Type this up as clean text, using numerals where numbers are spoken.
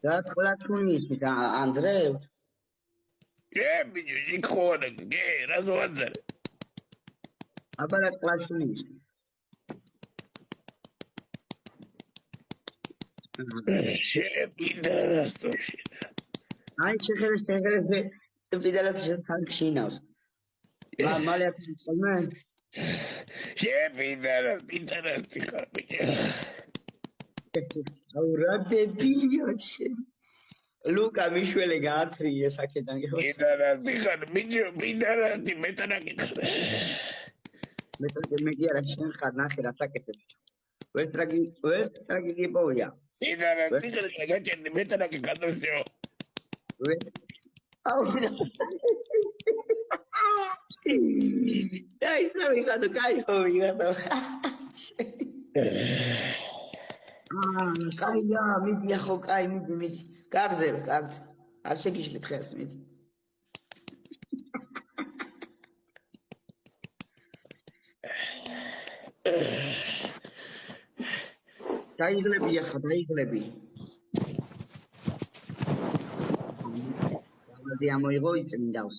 გატყლათუნის ანძრევ ბიჭო შიქონა რა ზოანძარე აბა კლასუნის შეპიდარასტოში აი შეხერე პიდარასტოში თანქინავს მალე აკეთებმა პიდარასტი ხარ ბიჭო აუ რა დებილია ლუკა მიშველე გაათრიე საკედან პიდარასტი ხარ ბიჭო პიდარასტი მეტანაკი ხარ მე კი არა შენ ხარ ნახე რა საკეთებ ვერტრაგი გიპოვია პიდარასტი ხარ გაჭერდი მეტანაკი გადავშევ აუ და ის რა ვიღადო კაი ხო ვიღადო კაია მიდია ხო კაი მიდი კარზე არ შეგიშლით ხელს მიდი დაიღლები ახლა დაიღლები ამაზე ამოიღო იწმინდავს